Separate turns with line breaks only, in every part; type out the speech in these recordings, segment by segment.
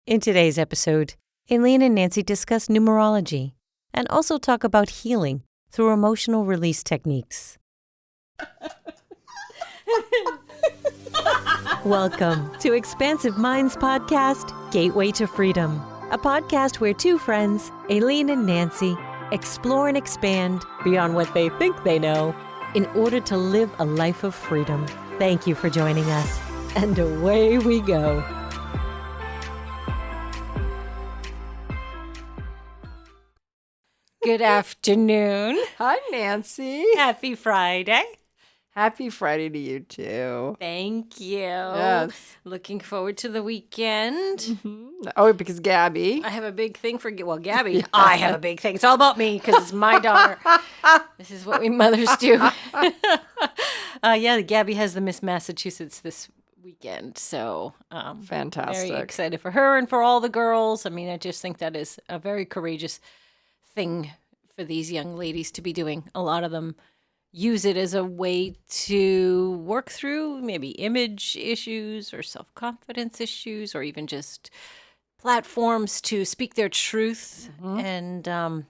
In today's episode, Aileen and Nancy discuss numerology and also talk about healing through emotional release techniques. Welcome to Expansive Minds Podcast, Gateway to Freedom, a podcast where two friends, Aileen and Nancy, explore and expand beyond what they think they know in order to live a life of freedom. Thank you for joining us, and away we go. Good afternoon.
Hi, Nancy.
Happy Friday.
Happy Friday to you, too.
Thank you.
Yes.
Looking forward to the weekend.
Mm-hmm. Oh, because Gabby.
I have a big thing for, Gabby. Yeah. I have a big thing. It's all about me because it's my daughter. This is what we mothers do. Gabby has the Miss Massachusetts this weekend. So
fantastic.
Very excited for her and for all the girls. I mean, I just think that is a very courageous thing for these young ladies to be doing. A lot of them use it as a way to work through maybe image issues or self-confidence issues or even just platforms to speak their truth. Mm-hmm. And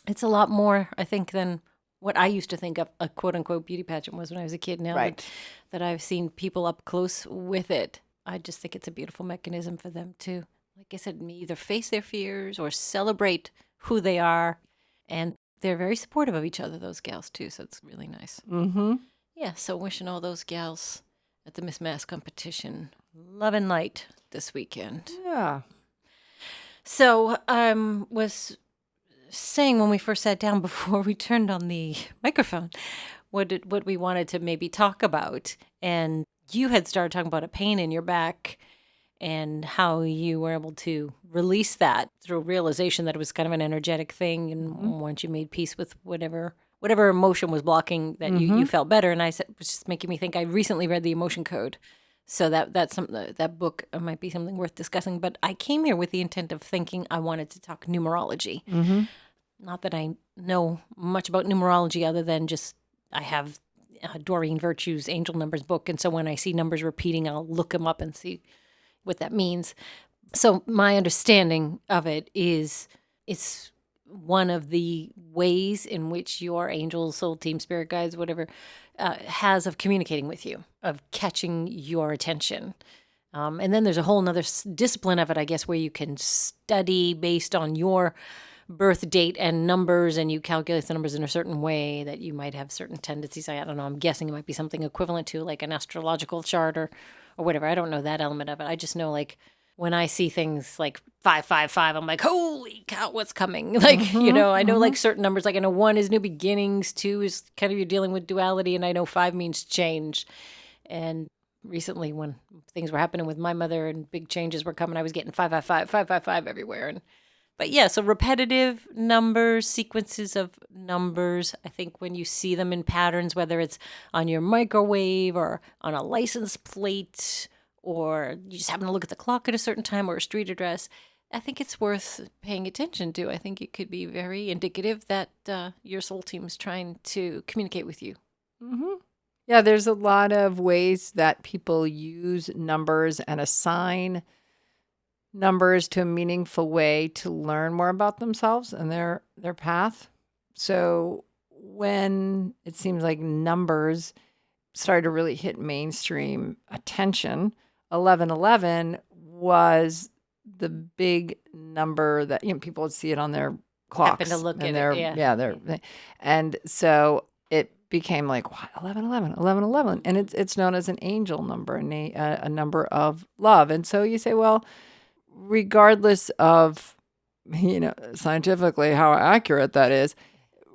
it's a lot more, I think, than what I used to think of a quote-unquote beauty pageant was when I was a kid. Now
right.
that I've seen people up close with it, I just think it's a beautiful mechanism for them to, like I said, either face their fears or celebrate who they are. And they're very supportive of each other, those gals, too. So it's really nice.
Mm-hmm.
Yeah, so wishing all those gals at the Miss Mass competition love and light this weekend.
Yeah.
So I was saying when we first sat down before we turned on the microphone what we wanted to maybe talk about. And you had started talking about a pain in your back and how you were able to release that through realization that it was kind of an energetic thing. And once you made peace with whatever emotion was blocking that, you felt better. And I said, it was just making me think, I recently read the Emotion Code. So that's something, that book might be something worth discussing. But I came here with the intent of thinking I wanted to talk numerology. Mm-hmm. Not that I know much about numerology other than just I have Doreen Virtue's Angel Numbers book. And so when I see numbers repeating, I'll look them up and see what that means. So my understanding of it is it's one of the ways in which your angel, soul team, spirit guides, whatever, has of communicating with you, of catching your attention. And then there's a whole nother discipline of it, I guess, where you can study based on your birth date and numbers, and you calculate the numbers in a certain way that you might have certain tendencies. I don't know. I'm guessing it might be something equivalent to like an astrological chart or whatever. I don't know that element of it. I just know, like, when I see things like 555, I'm like, holy cow, what's coming? Like, I know like certain numbers, like I know 1 is new beginnings, 2 is kind of you're dealing with duality, and I know 5 means change. And recently when things were happening with my mother and big changes were coming, I was getting 555, 555 everywhere. But yeah, so repetitive numbers, sequences of numbers, I think when you see them in patterns, whether it's on your microwave or on a license plate, or you just happen to look at the clock at a certain time or a street address, I think it's worth paying attention to. I think it could be very indicative that your soul team is trying to communicate with you.
Mm-hmm. Yeah, there's a lot of ways that people use numbers and assign numbers to a meaningful way to learn more about themselves and their path. So when it seems like numbers started to really hit mainstream attention, 1111 was the big number that people would see it on their clocks.
Happen to look
and
at it,
yeah. And so it became like, what, 1111, and it's known as an angel number, a number of love. And so you say, well, regardless of, scientifically how accurate that is,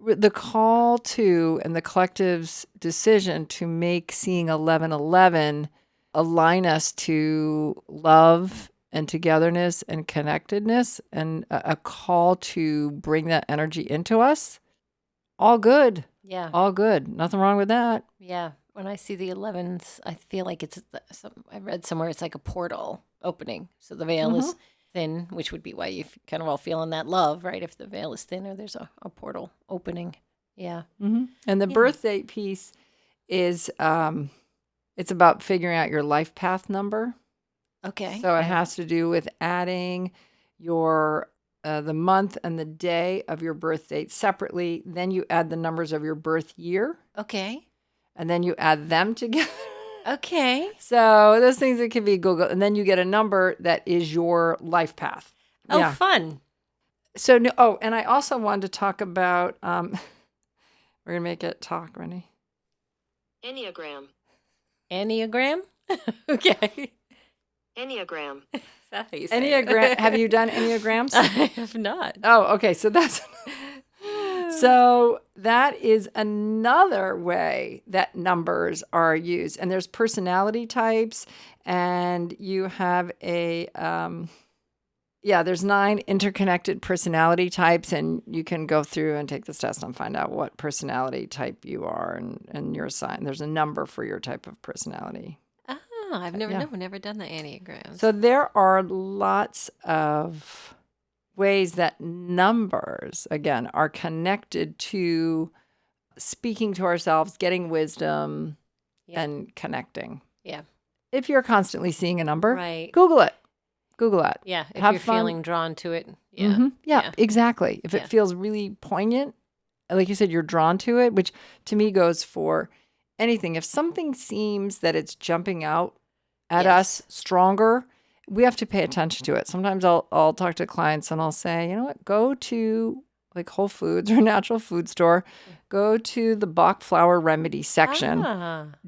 the call to and the collective's decision to make seeing 1111 align us to love and togetherness and connectedness and a call to bring that energy into us, all good.
Yeah.
All good. Nothing wrong with that.
Yeah. When I see the 11s, I feel like I read somewhere it's like a portal opening. So the veil is thin, which would be why you kind of all feeling that love, right? If the veil is thinner, there's a portal opening. Yeah.
Mm-hmm. And the birth date piece is, it's about figuring out your life path number.
Okay.
So it has to do with adding your the month and the day of your birth date separately. Then you add the numbers of your birth year,
Okay.
and then you add them together.
Okay.
So those things that can be Google, and then you get a number that is your life path.
Oh,
Yeah.
fun.
So oh, and I also wanted to talk about. We're gonna make it talk, Rennie.
Enneagram.
Enneagram? Okay.
Enneagram.
Is that how you say
Enneagram.
it?
Have you done Enneagrams?
I have not.
Oh, okay. So that is another way that numbers are used. And there's personality types, and you have there's 9 interconnected personality types, and you can go through and take this test and find out what personality type you are and your sign. There's a number for your type of personality.
I've never done the Enneagrams.
So there are lots of ways that numbers, again, are connected to speaking to ourselves, getting wisdom, and connecting.
Yeah.
If you're constantly seeing a number,
Right.
Google it. Google it.
Yeah. If
Have
you're
fun.
feeling drawn to it. Yeah.
Mm-hmm. Yeah, exactly. If
Yeah.
it feels really poignant, like you said, you're drawn to it, which to me goes for anything. If something seems that it's jumping out at us stronger, we have to pay attention to it. Sometimes I'll talk to clients and I'll say, you know what, go to like Whole Foods or a natural food store, go to the Bach flower remedy section.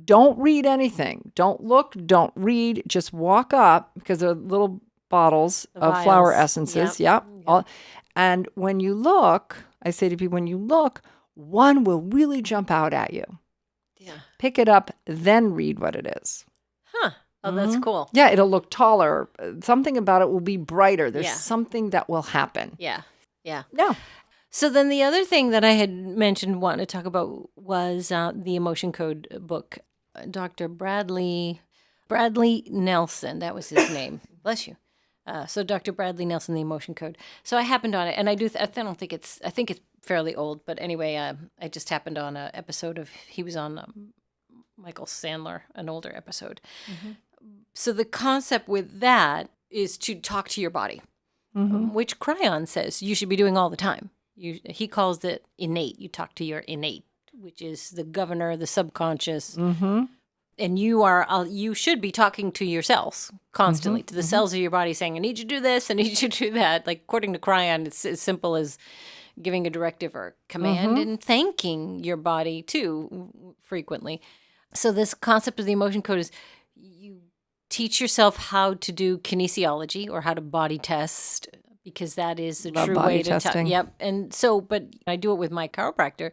Don't read anything. Don't look, don't read. Just walk up, because they're little bottles of flower essences. Yep. And when you look, I say to people, when you look, one will really jump out at you.
Yeah.
Pick it up, then read what it is.
Huh. Oh, that's cool.
Yeah, it'll look taller. Something about it will be brighter. There's
Yeah.
something that will happen.
Yeah. Yeah.
Yeah.
So then the other thing that I had mentioned wanting to talk about was the emotion code book. Dr. Bradley Nelson, that was his name. Bless you. So Dr. Bradley Nelson, the emotion code. So I happened on it, and I don't think I think it's fairly old, but anyway, I just happened on an episode of, he was on Michael Sandler, an older episode. Mm-hmm. So the concept with that is to talk to your body, which Cryon says you should be doing all the time. He calls it innate. You talk to your innate, which is the governor, the subconscious. Mm-hmm. And you should be talking to yourselves constantly, to the cells of your body, saying, I need you to do this, I need you to do that. Like, according to Cryon, it's as simple as giving a directive or command and thanking your body too frequently. So this concept of the emotion code is you teach yourself how to do kinesiology, or how to body test, because that is the true way to test. Yep. And so, but I do it with my chiropractor.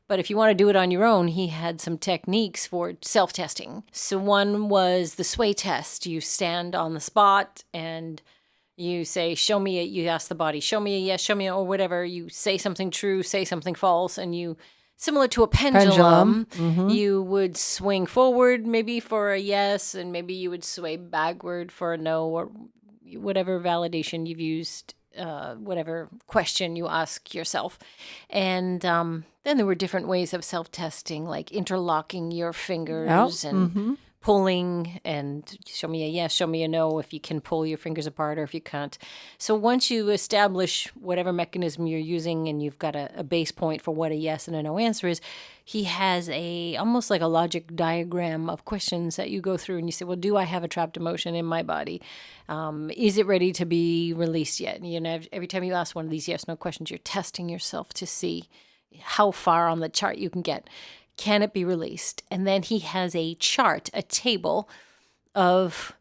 But if you want to do it on your own, he had some techniques for self-testing. So one was the sway test. You stand on the spot and you say, show me it. You ask the body, show me a yes, show me a, or whatever. You say something true, say something false, and you, similar to a pendulum. You would swing forward maybe for a yes, and maybe you would sway backward for a no, or whatever validation you've used, whatever question you ask yourself. And then there were different ways of self-testing, like interlocking your fingers and pulling, and show me a yes, show me a no, if you can pull your fingers apart or if you can't. So once you establish whatever mechanism you're using, and you've got a base point for what a yes and a no answer is, he has almost like a logic diagram of questions that you go through, and you say, well, do I have a trapped emotion in my body? Is it ready to be released yet? And, you know, every time you ask one of these yes, no questions, you're testing yourself to see how far on the chart you can get. Can it be released? And then he has a chart, a table of,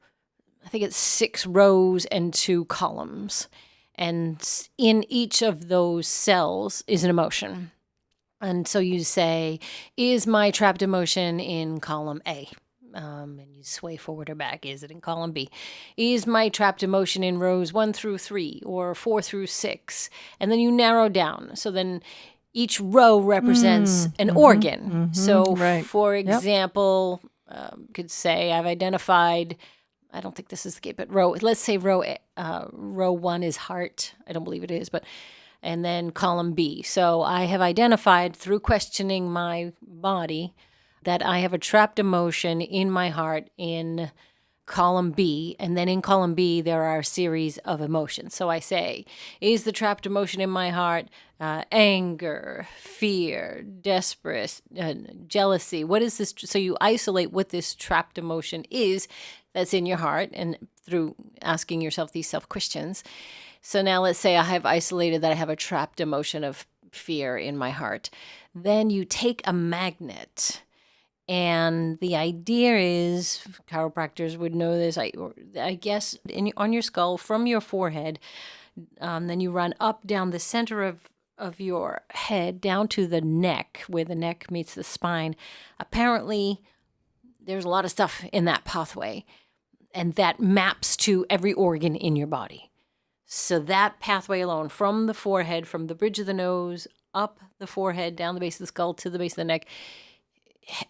I think it's 6 rows and 2 columns. And in each of those cells is an emotion. And so you say, is my trapped emotion in column A? And you sway forward or back. Is it in column B? Is my trapped emotion in rows 1 through 3 or 4 through 6? And then you narrow down. So then each row represents an organ. So, for example, could say I've identified, I don't think this is the case, but let's say row 1 is heart. I don't believe it is, but, and then column B. So I have identified through questioning my body that I have a trapped emotion in my heart in column B, and then in column B, there are a series of emotions. So I say, is the trapped emotion in my heart anger, fear, desperate, jealousy? What is this? So you isolate what this trapped emotion is that's in your heart, and through asking yourself these self-questions. So now let's say I have isolated that I have a trapped emotion of fear in my heart. Then you take a magnet. And the idea is, chiropractors would know this, I guess, on your skull from your forehead, then you run up down the center of your head down to the neck, where the neck meets the spine. Apparently, there's a lot of stuff in that pathway, and that maps to every organ in your body. So that pathway alone, from the forehead, from the bridge of the nose, up the forehead, down the base of the skull to the base of the neck,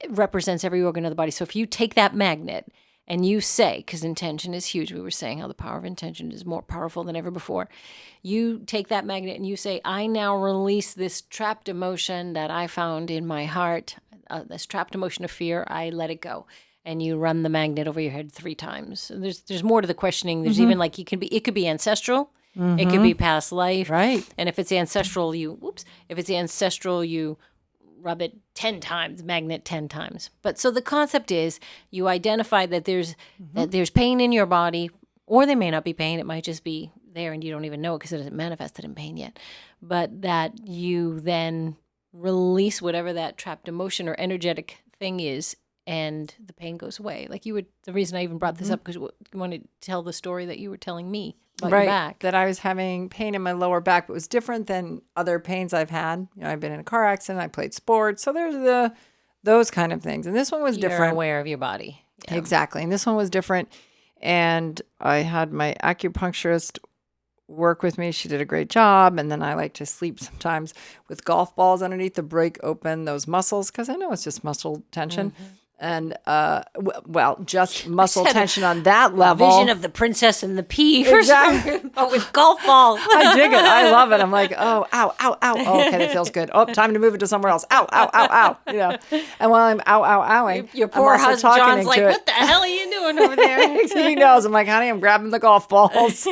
represents every organ of the body. So if you take that magnet and you say, because intention is huge, we were saying how the power of intention is more powerful than ever before. You take that magnet and you say, I now release this trapped emotion that I found in my heart, this trapped emotion of fear, I let it go. And you run the magnet over your head 3 times. And there's more to the questioning. There's even like, it could be ancestral. It could be past life.
Right.
And if it's ancestral, you rub it 10 times, magnet 10 times. But so the concept is you identify that there's pain in your body, or there may not be pain. It might just be there and you don't even know it because it hasn't manifested in pain yet. But that you then release whatever that trapped emotion or energetic thing is, and the pain goes away. Like the reason I even brought this up, because you wanted to tell the story that you were telling me about your back.
That I was having pain in my lower back, but it was different than other pains I've had. I've been in a car accident, I played sports. So there's those kind of things. And this one was
You're
different.
aware of your body. Yeah.
Exactly. And this one was different. And I had my acupuncturist work with me. She did a great job. And then I like to sleep sometimes with golf balls underneath to break open those muscles, because I know it's just muscle tension. And, just muscle tension on that level.
Vision of the Princess and the Pea.
Exactly.
But with golf balls.
I dig it. I love it. I'm like, oh, ow, ow, ow. Oh, okay, that feels good. Oh, time to move it to somewhere else. Ow, ow, ow, ow. And while I'm ow, ow, owing,
Your poor
I'm also
husband,
talking
John's like,
into it.
what the hell are you doing over there?
He knows. I'm like, honey, I'm grabbing the golf balls.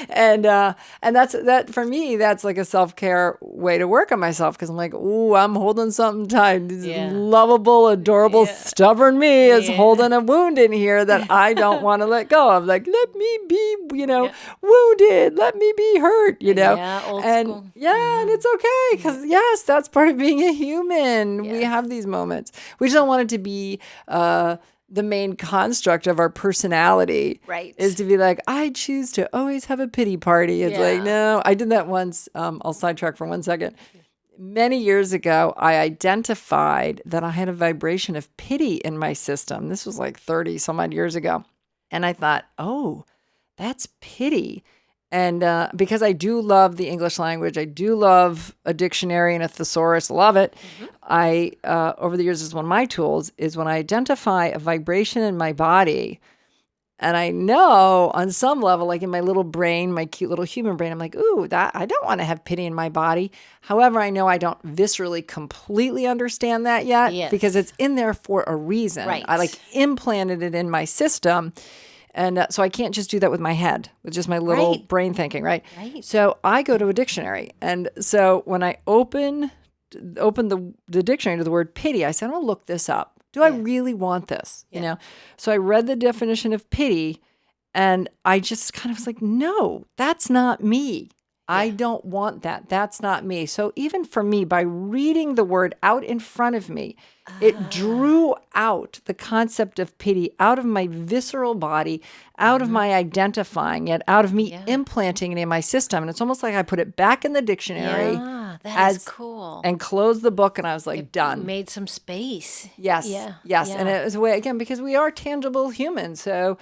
And that for me, that's like a self-care way to work on myself, because I'm like, ooh, I'm holding something tight. This lovable, adorable, stubborn me is holding a wound in here that I don't want to let go of. Like, let me be, wounded. Let me be hurt,
Yeah, old school.
Yeah, and it's okay, because yes, that's part of being a human. Yes. We have these moments. We just don't want it to be the main construct of our personality,
right?
Is to be like, I choose to always have a pity party. It's like, no, I did that once. I'll sidetrack for 1 second. Many years ago, I identified that I had a vibration of pity in my system. This was like 30 some odd years ago. And I thought, oh, that's pity. And because I do love the English language, I do love a dictionary and a thesaurus, love it. I, over the years, is one of my tools, is when I identify a vibration in my body, and I know on some level, like in my little brain, my cute little human brain, I'm like, ooh, that I don't want to have pity in my body. However, I know I don't viscerally completely understand that yet, because it's in there for a reason.
Right.
I like implanted it in my system. And so I can't just do that with my head, with just my little brain thinking, right? So I go to a dictionary. And so when I open the dictionary to the word pity, I said, I'm going to look this up. Do I really want this? So I read the definition of pity, and I just kind of was like, no, that's not me. I don't want that. That's not me. So even for me, by reading the word out in front of me, it drew out the concept of pity out of my visceral body, out of my identifying it, out of me implanting it in my system. And it's almost like I put it back in the dictionary.
That is cool.
And closed the book, and I was like, done.
Made some space.
Yes. And it was a way, again, because we are tangible humans. So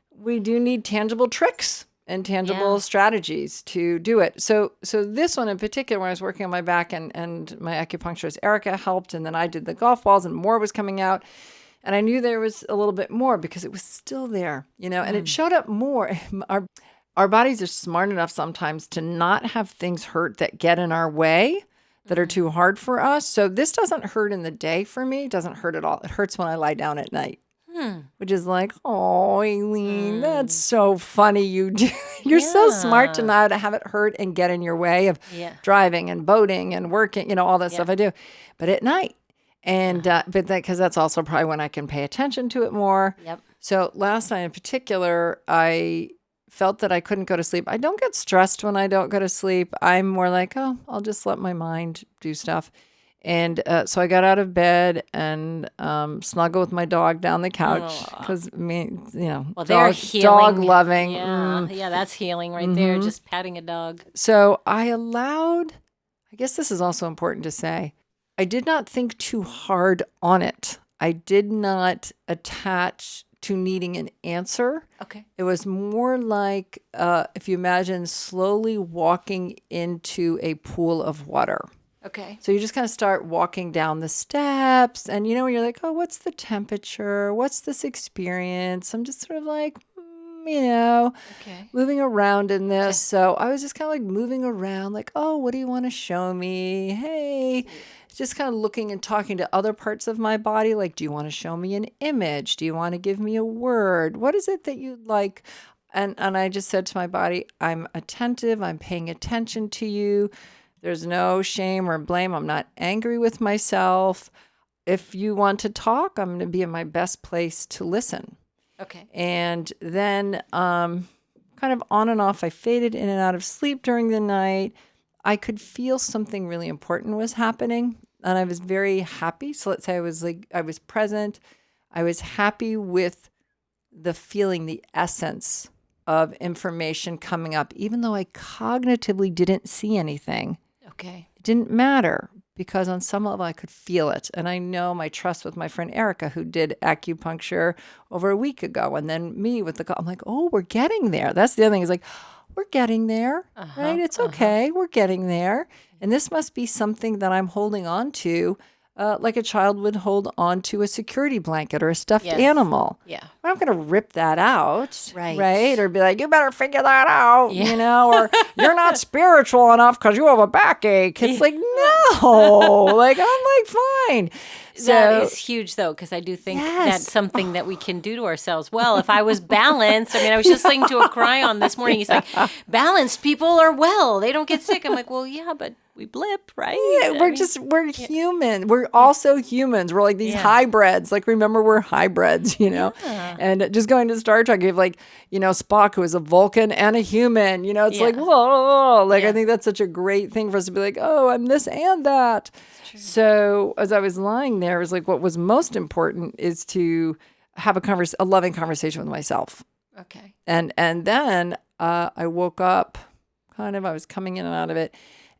we do need tangible tricks and tangible strategies to do it. So this one in particular, when I was working on my back, and my acupuncturist Erica helped, and then I did the golf balls, and more was coming out. And I knew there was a little bit more because it was still there, and it showed up more. Our bodies are smart enough sometimes to not have things hurt that get in our way, that are too hard for us. So this doesn't hurt in the day for me. It doesn't hurt at all. It hurts when I lie down at night. which is like, oh, Aileen, that's so funny. You're so smart to
Yeah.
not have it hurt and get in your way of
Yeah.
driving and boating and working, all that
Yeah.
stuff I do. But at night, and because that's also probably when I can pay attention to it more.
Yep.
So last night in particular, I felt that I couldn't go to sleep. I don't get stressed when I don't go to sleep. I'm more like, oh, I'll just let my mind do stuff. And so I got out of bed and snuggled with my dog down the couch because
Well, they're
dog,
healing.
dog loving.
Yeah, yeah, that's healing right there. Just patting a dog.
So I allowed, I guess this is also important to say, I did not think too hard on it. I did not attach to needing an answer.
Okay.
It was more like, if you imagine slowly walking into a pool of water.
Okay.
So you just kind of start walking down the steps and, you're like, oh, what's the temperature? What's this experience? I'm just sort of like,
Okay.
moving around in this. So I was just kind of like moving around like, oh, what do you want to show me? Hey, just kind of looking and talking to other parts of my body. Like, do you want to show me an image? Do you want to give me a word? What is it that you'd like? And I just said to my body, I'm attentive. I'm paying attention to you. There's no shame or blame. I'm not angry with myself. If you want to talk, I'm going to be in my best place to listen.
Okay.
And then kind of on and off, I faded in and out of sleep during the night. I could feel something really important was happening, and I was very happy. So let's say I was present. I was happy with the feeling, the essence of information coming up, even though I cognitively didn't see anything.
Okay.
It didn't matter because on some level I could feel it. And I know my trust with my friend Erica, who did acupuncture over a week ago, and then me with I'm like, oh, we're getting there. That's the other thing is like, we're getting there, right? It's okay. We're getting there. And this must be something that I'm holding on to, like a child would hold on to a security blanket or a stuffed animal.
Yeah.
I'm not going to rip that out,
Right.
Or be like, you better figure that out, or you're not spiritual enough because you have a backache. It's like, no, like I'm like, fine. So,
that is huge, though, because I do think that's something that we can do to ourselves. Well, if I was balanced, I was just listening to a cryon this morning. He's like, balanced people are well. They don't get sick. I'm like, well, yeah, but we blip, right?
Yeah, we're human. We're also humans. We're like these hybrids. Like, remember, we're hybrids, And just going to Star Trek, you have Spock, who is a Vulcan and a human, it's like, whoa. Like, I think that's such a great thing for us to be like, oh, I'm this and that. So as I was lying there, it was like, what was most important is to have a loving conversation with myself.
Okay.
And then I woke up, I was coming in and out of it.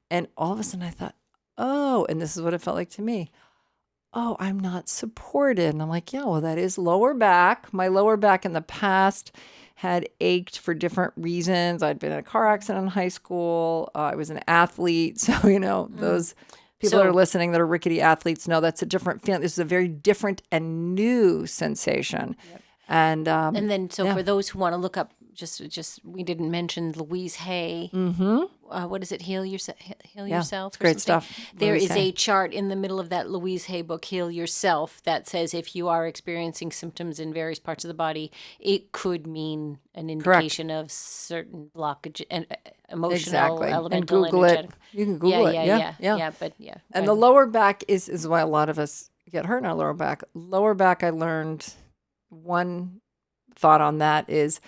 And all of a sudden I thought, oh, and this is what it felt like to me. Oh, I'm not supported. And I'm like, yeah, well, that is lower back. My lower back in the past had ached for different reasons. I'd been in a car accident in high school. I was an athlete. So, those people that are listening that are rickety athletes know that's a different feeling. This is a very different and new sensation.
Yep.
And
then, for those who want to look up, just we didn't mention Louise Hay.
Mm-hmm.
What is it? Heal yourself.
It's great stuff.
There is a chart in the middle of that Louise Hay book, Heal Yourself, that says if you are experiencing symptoms in various parts of the body, it could mean an indication of certain blockage and emotional, elemental,
and Google
energetic.
It. You can Google it.
Yeah.
And the lower back is why a lot of us get hurt in our lower back. Lower back, I learned one thought on that is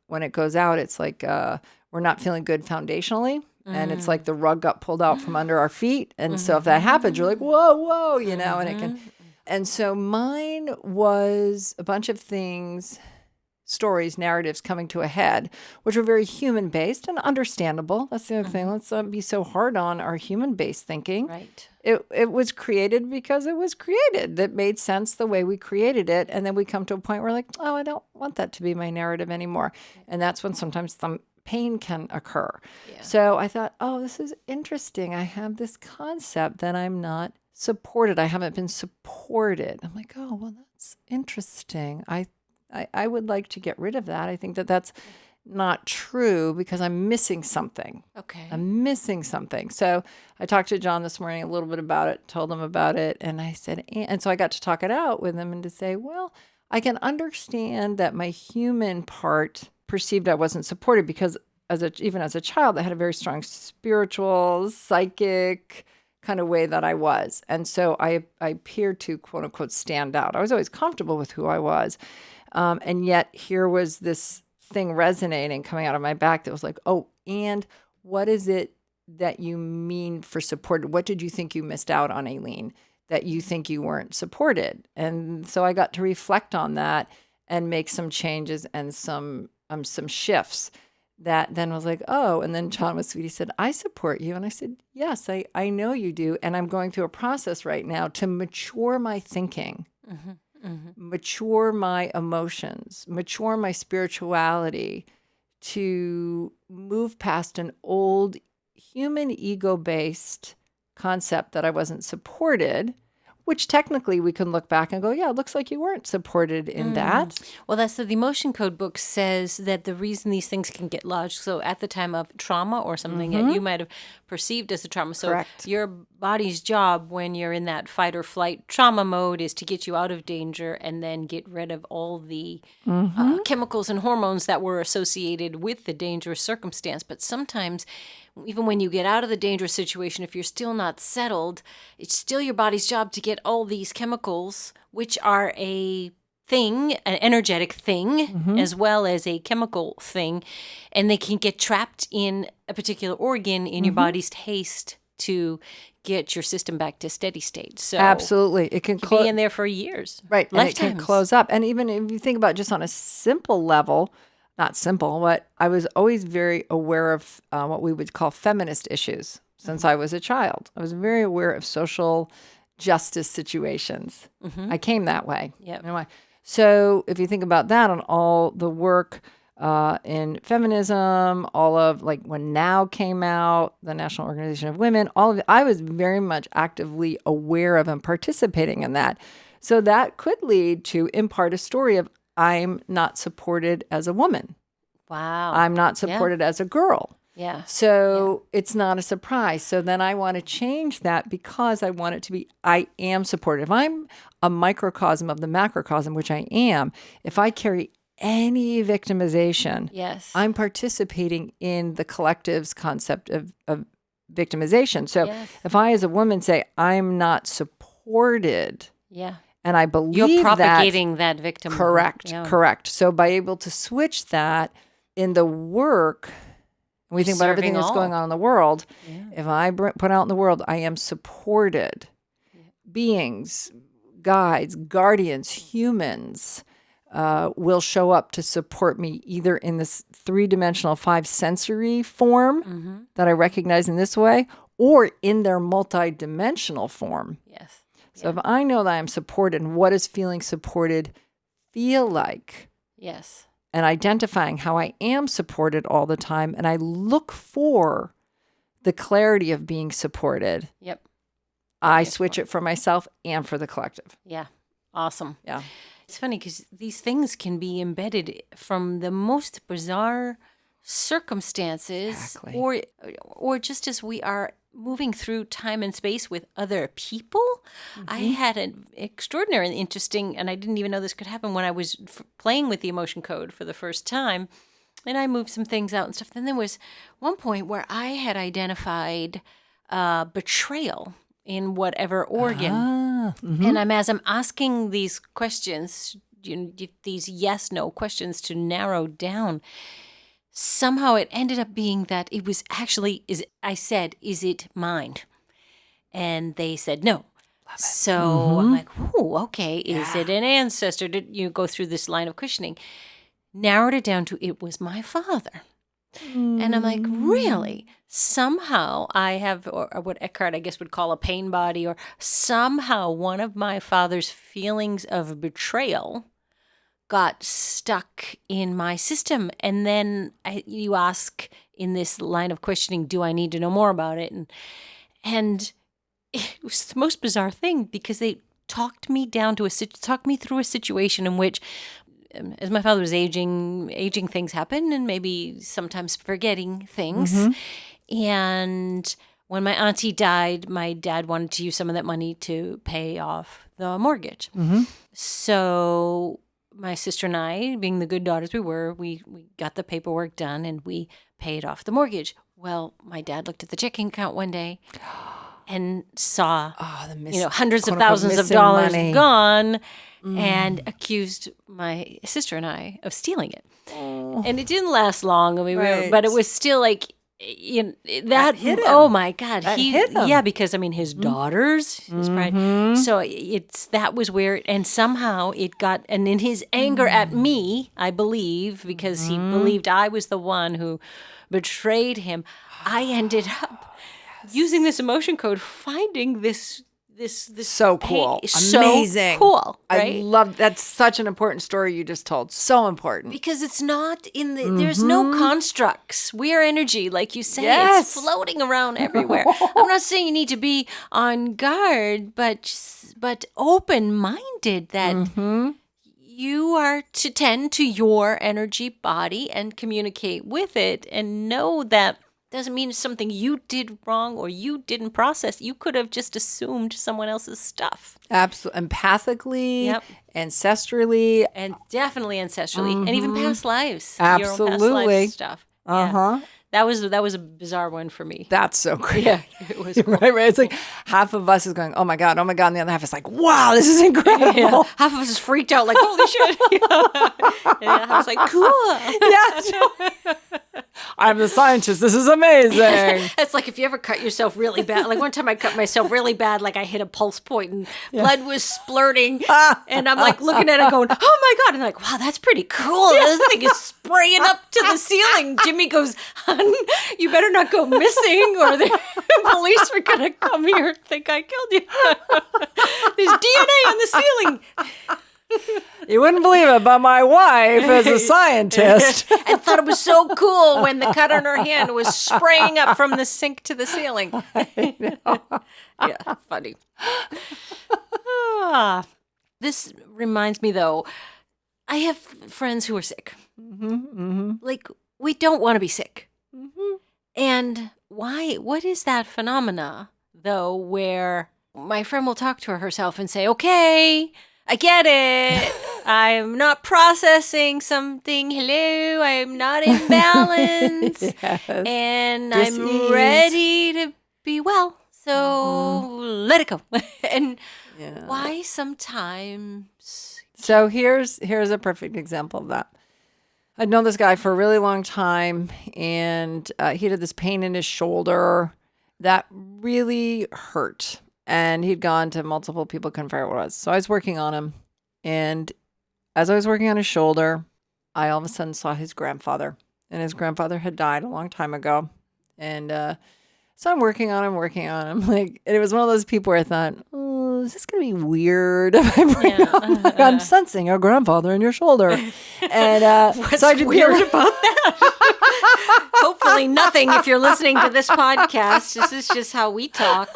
when it goes out, it's like we're not feeling good foundationally. And it's like the rug got pulled out from under our feet. And so if that happens, you're like, whoa, and it can. And so mine was a bunch of things, stories, narratives coming to a head, which were very human-based and understandable. That's the other thing. Let's not be so hard on our human-based thinking.
Right.
It was created because it was created. That made sense the way we created it. And then we come to a point where like, oh, I don't want that to be my narrative anymore. And that's when sometimes some pain can occur. Yeah. So I thought, oh, this is interesting. I have this concept that I'm not supported. I haven't been supported. I'm like, oh, well, that's interesting. I would like to get rid of that. I think that that's not true because I'm missing something.
Okay.
I'm missing something. So I talked to John this morning a little bit about it, told him about it. And I said, and so I got to talk it out with him and to say, well, I can understand that my human part perceived I wasn't supported because even as a child, I had a very strong spiritual, psychic kind of way that I was. And so I appeared to, quote unquote, stand out. I was always comfortable with who I was. And yet here was this thing resonating coming out of my back that was like, oh, and what is it that you mean for support? What did you think you missed out on, Aileen, that you think you weren't supported? And so I got to reflect on that and make some changes and some shifts that then was like, oh, and then John was sweet. He said, I support you. And I said, yes, I know you do. And I'm going through a process right now to mature my thinking, mature my emotions, mature my spirituality, to move past an old human ego-based concept that I wasn't supported, which technically we can look back and go, yeah, it looks like you weren't supported in that.
Well, that's the emotion code book says that the reason these things can get lodged. So at the time of trauma or something that you might have perceived as a trauma. So
Correct.
your body's job when you're in that fight or flight trauma mode is to get you out of danger and then get rid of all the chemicals and hormones that were associated with the dangerous circumstance. But sometimes, even when you get out of the dangerous situation, if you're still not settled, it's still your body's job to get all these chemicals, which are a thing, an energetic thing, as well as a chemical thing, and they can get trapped in a particular organ in your body's haste to get your system back to steady state. So
Absolutely. It can
be in there for years.
Right. And it can
Lifetimes.
close up. And even if you think about just on a simple level, not simple, but I was always very aware of what we would call feminist issues since I was a child. I was very aware of social justice situations. I came that way.
Yep.
Anyway, so if you think about that on all the work in feminism, all of like when NOW came out, the National Organization of Women, all of it, I was very much actively aware of and participating in that. So that could lead to, in part, a story of I'm not supported as a woman.
Wow.
I'm not supported as a girl.
Yeah.
So it's not a surprise. So then I want to change that because I want it to be, I am supported. If I'm a microcosm of the macrocosm, which I am, if I carry any victimization,
Yes.
I'm participating in the collective's concept of victimization. So
Yes.
if I, as a woman, say, I'm not supported,
Yeah.
and I believe
You're propagating that victim.
Correct,
Yeah.
correct. So by able to switch that in the work, when we think about everything
Serving
that's
all.
going on in the world, if I put out in the world, I am supported. Beings, guides, guardians, humans will show up to support me either in this 3-dimensional 5-sensory form that I recognize in this way, or in their multi-dimensional form.
Yes.
So if I know that I'm supported, and what does feeling supported feel like?
Yes.
And identifying how I am supported all the time, and I look for the clarity of being supported,
Yep.
I switch it for myself and for the collective.
Yeah. Awesome.
Yeah.
It's funny because these things can be embedded from the most bizarre circumstances,
Exactly.
or just as we are moving through time and space with other people. I had an extraordinary and interesting, and I didn't even know this could happen when I was playing with the emotion code for the first time, and I moved some things out and stuff. Then there was one point where I had identified betrayal in whatever organ. And as I'm asking these questions, these yes/no questions to narrow down, somehow it ended up being that it was actually, I said, is it mine? And they said no. So I'm like, oh, okay. Is it an ancestor? Did you go through this line of questioning? Narrowed it down to it was my father. And I'm like, really? Somehow I have, or what Eckhart, I guess, would call a pain body, or somehow one of my father's feelings of betrayal got stuck in my system. And then you ask in this line of questioning, do I need to know more about it? And it was the most bizarre thing because they talked me through a situation in which, as my father was aging things happen, and maybe sometimes forgetting things. And when my auntie died, my dad wanted to use some of that money to pay off the mortgage. So my sister and I, being the good daughters we were, we got the paperwork done and we paid off the mortgage. Well, my dad looked at the checking account one day and saw, hundreds of thousands of dollars
money.
gone and accused my sister and I of stealing it.
Oh.
And it didn't last long.
Right.
But it was still like, that
hit him.
Oh my God.
That hit him.
Yeah, because his daughters, his bride. So that was where, and somehow it got, and in his anger at me, I believe, because he believed I was the one who betrayed him, I ended up using this emotion code, finding this
So cool. Amazing.
So cool. Right?
I love that's such an important story you just told. So important.
Because it's not in the, there's no constructs. We're energy, like you say.
Yes.
It's floating around everywhere. I'm not saying you need to be on guard, but open-minded that you are to tend to your energy body and communicate with it and know that doesn't mean it's something you did wrong or you didn't process. You could have just assumed someone else's stuff.
Absolutely. Empathically,
Yep.
ancestrally.
And definitely ancestrally and even past lives.
Absolutely.
Your own past life stuff.
Uh-huh.
Yeah. That was a bizarre one for me.
That's so great.
Yeah, it was
right. It's like half of us is going, oh my God. And the other half is like, wow, this is incredible.
Yeah. Half of us is freaked out, like, holy shit. And I was like, cool.
Yeah. I'm the scientist. This is amazing.
It's like if you ever cut yourself really bad. Like one time I cut myself really bad, like I hit a pulse point and blood was splurting. And I'm like looking at it going, oh my God. And I'm like, wow, that's pretty cool. This thing is spraying up to the ceiling. Jimmy goes, hun, you better not go missing or the police are going to come here and think I killed you. There's DNA on the ceiling.
You wouldn't believe it, but my wife is a scientist.
And thought it was so cool when the cut on her hand was spraying up from the sink to the ceiling. Yeah, funny. This reminds me, though, I have friends who are sick. Like, we don't want to be sick. And why? What is that phenomena, though, where my friend will talk to herself and say, okay, I get it. I'm not processing something. Hello, I'm not in balance.
Yes.
And
Dis-ease.
I'm ready to be well. So let it go. And why sometimes?
So here's a perfect example of that. I'd known this guy for a really long time, and he had this pain in his shoulder that really hurt. And he'd gone to multiple people, couldn't figure out what it was. So I was working on him. And as I was working on his shoulder, I all of a sudden saw his grandfather. And his grandfather had died a long time ago. And so I'm working on him. Like, and it was one of those people where I thought, oh, is this going to be weird if I bring up? Like, I'm sensing your grandfather in your shoulder. And
What's
so I did
weird about that? Hopefully nothing if you're listening to this podcast. This is just how we talk.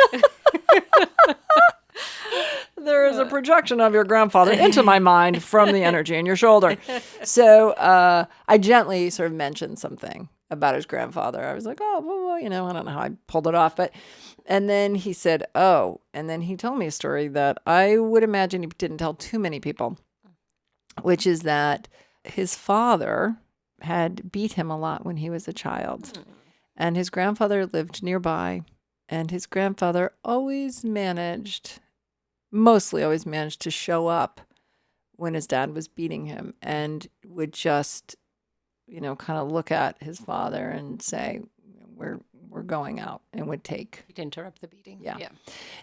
There is a projection of your grandfather into my mind from the energy in your shoulder. So I gently sort of mentioned something about his grandfather. I was like, oh, well, I don't know how I pulled it off. And then he said, oh, and then he told me a story that I would imagine he didn't tell too many people, which is that his father had beat him a lot when he was a child. And his grandfather lived nearby. And his grandfather mostly always managed to show up when his dad was beating him and would just, kind of look at his father and say, we're going out, and would take.
You'd interrupt the beating.
Yeah.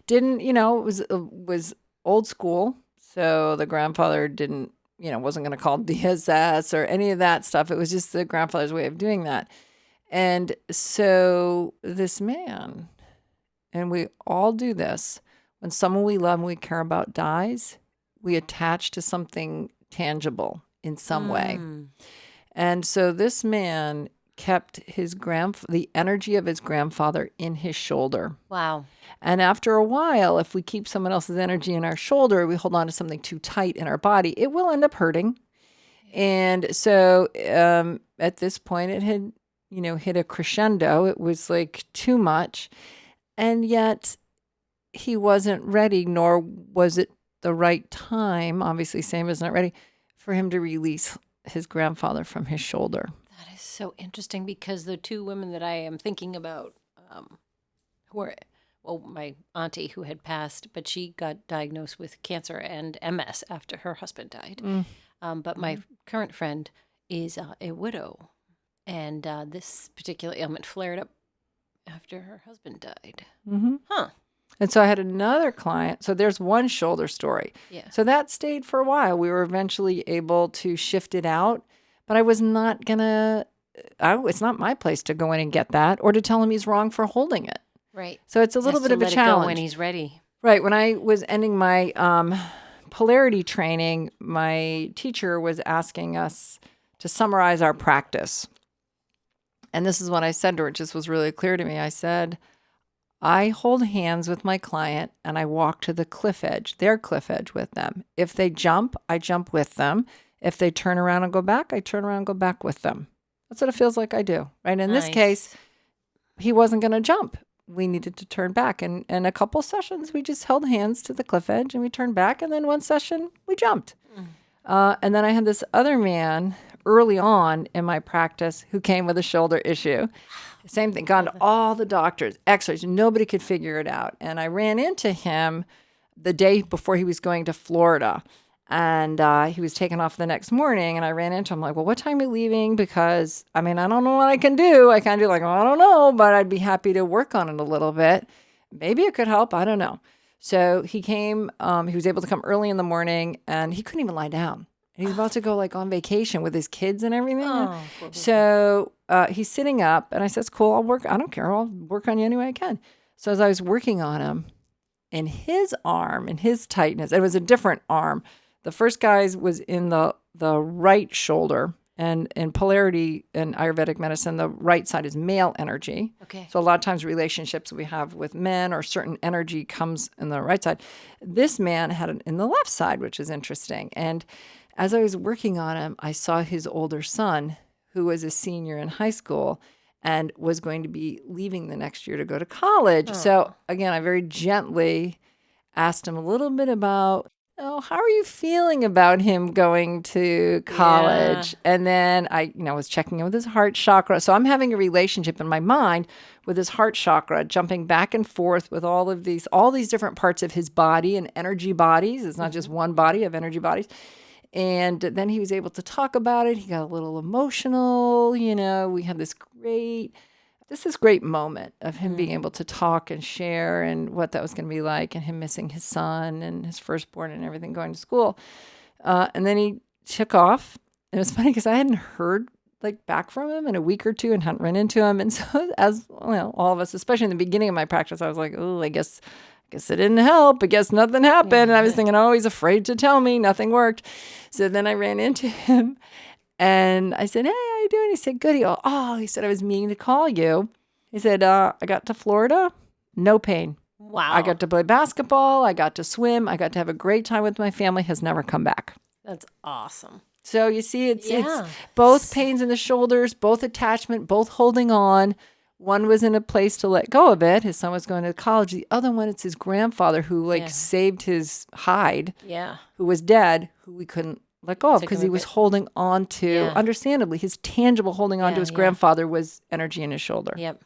Didn't, it was old school. So the grandfather didn't, wasn't going to call DSS or any of that stuff. It was just the grandfather's way of doing that. And so this man, and we all do this, when someone we love and we care about dies, we attach to something tangible in some way. And so this man kept the energy of his grandfather in his shoulder.
Wow.
And after a while, if we keep someone else's energy in our shoulder, we hold on to something too tight in our body, it will end up hurting. And so at this point, it had, hit a crescendo. It was like too much. And yet he wasn't ready, nor was it the right time, obviously Sam is not ready, for him to release his grandfather from his shoulder.
That is so interesting because the two women that I am thinking about were, well, my auntie who had passed, but she got diagnosed with cancer and MS after her husband died. But my current friend is a widow, and this particular ailment flared up after her husband died. Huh.
And so I had another client. So there's one shoulder story.
Yeah.
So that stayed for a while. We were eventually able to shift it out, but I was not going to, it's not my place to go in and get that or to tell him he's wrong for holding it.
Right.
So it's a little bit of a challenge.
When he's ready.
Right. When I was ending my polarity training, my teacher was asking us to summarize our practice. And this is what I said to her. It just was really clear to me. I said, I hold hands with my client and I walk to the cliff edge, their cliff edge with them. If they jump, I jump with them. If they turn around and go back, I turn around and go back with them. That's what it feels like I do. Right. In this case, he wasn't going to jump. We needed to turn back. And a couple sessions, we just held hands to the cliff edge and we turned back. And then one session, we jumped. And then I had this other man early on in my practice who came with a shoulder issue. Same thing, gone to all the doctors, x-rays, nobody could figure it out. And I ran into him the day before he was going to Florida. And he was taken off the next morning. And I ran into him like, well, what time are you leaving? Because, I mean, I don't know what I can do. I kind of do like, well, I don't know, but I'd be happy to work on it a little bit. Maybe it could help. I don't know. So he came, he was able to come early in the morning and he couldn't even lie down. And he's about to go like on vacation with his kids and everything. So he's sitting up and I says, cool, I'll work. I don't care. I'll work on you any way I can. So as I was working on him in his arm, in his tightness, it was a different arm. The first guy's was in the right shoulder. And in polarity in Ayurvedic medicine, the right side is male energy.
Okay.
So a lot of times relationships we have with men or certain energy comes in the right side. This man had it in the left side, which is interesting. And as I was working on him, I saw his older son, who was a senior in high school and was going to be leaving the next year to go to college. So again, I very gently asked him a little bit about, how are you feeling about him going to college? Yeah. And then I, was checking in with his heart chakra. So I'm having a relationship in my mind with his heart chakra, jumping back and forth with all these different parts of his body and energy bodies. It's not just one body of energy bodies. And then he was able to talk about it. He got a little emotional. We had this great moment of him being able to talk and share and what that was going to be like and him missing his son and his firstborn and everything going to school. And then he took off. And it was funny because I hadn't heard back from him in a week or two and hadn't run into him. And so as all of us, especially in the beginning of my practice, I was like, oh, I guess it didn't help. I guess nothing happened. And I was thinking, he's afraid to tell me. Nothing worked. So then I ran into him and I said, hey, how you doing? He said, good. He said, I was meaning to call you. He said, I got to Florida, no pain.
Wow.
I got to play basketball. I got to swim. I got to have a great time with my family. Has never come back.
That's awesome.
So you see, it's both pains in the shoulders, both attachment, both holding on. One was in a place to let go of it. His son was going to college. The other one, it's his grandfather who saved his hide, who was dead, who we couldn't let go of because he was holding on to, understandably, his tangible holding on to his grandfather was energy in his shoulder.
Yep.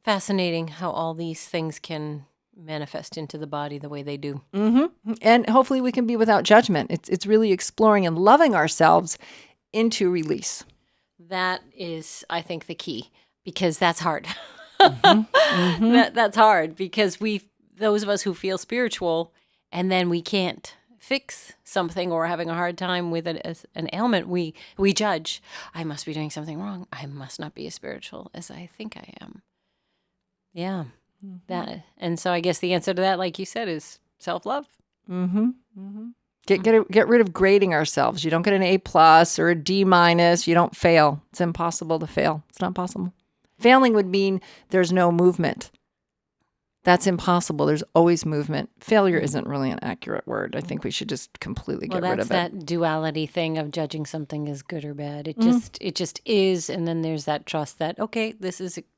Fascinating how all these things can manifest into the body the way they do.
Mm-hmm. And hopefully we can be without judgment. It's really exploring and loving ourselves into release.
That is, I think, the key. Because that's hard.
Mm-hmm.
That's hard because those of us who feel spiritual and then we can't fix something or having a hard time with an ailment, we judge. I must be doing something wrong. I must not be as spiritual as I think I am. Yeah. Mm-hmm. And so I guess the answer to that, like you said, is self-love.
Mm-hmm. Mm-hmm. Get rid of grading ourselves. You don't get an A+ or a D-. You don't fail. It's impossible to fail. It's not possible. Failing would mean there's no movement. That's impossible. There's always movement. Failure isn't really an accurate word. I think we should just completely get rid of it.
That's that duality thing of judging something as good or bad. It just is, and then there's that trust that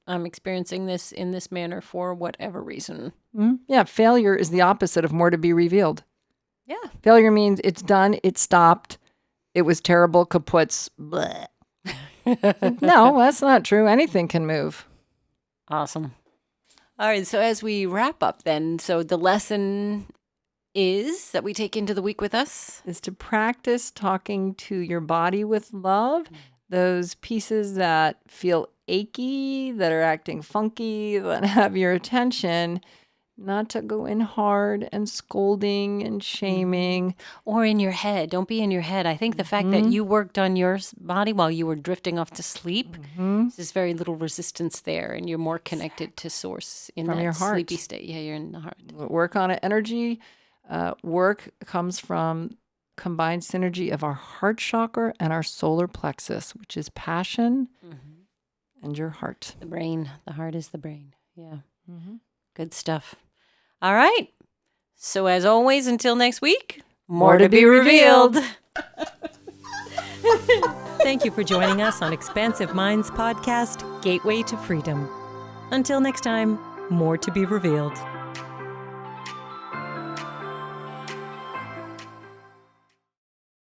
I'm experiencing this in this manner for whatever reason.
Mm-hmm. Yeah, failure is the opposite of more to be revealed.
Yeah.
Failure means it's done, it's stopped, it was terrible, kaputs. Bleh. No, that's not true. Anything can move.
Awesome. All right. So as we wrap up then, so the lesson is that we take into the week with us.
Is to practice talking to your body with love. Those pieces that feel achy, that are acting funky, that have your attention, not to go in hard and scolding and shaming.
Or in your head. Don't be in your head. I think the fact that you worked on your body while you were drifting off to sleep, there's very little resistance there, and you're more connected to source in
From
that
your heart.
sleepy state. Yeah, you're in the heart.
Work on it. Energy work comes from combined synergy of our heart chakra and our solar plexus, which is passion and your heart.
The brain. The heart is the brain. Yeah. Good stuff. All right. So as always, until next week, more to be revealed. Thank you for joining us on Expansive Minds podcast, Gateway to Freedom. Until next time, more to be revealed.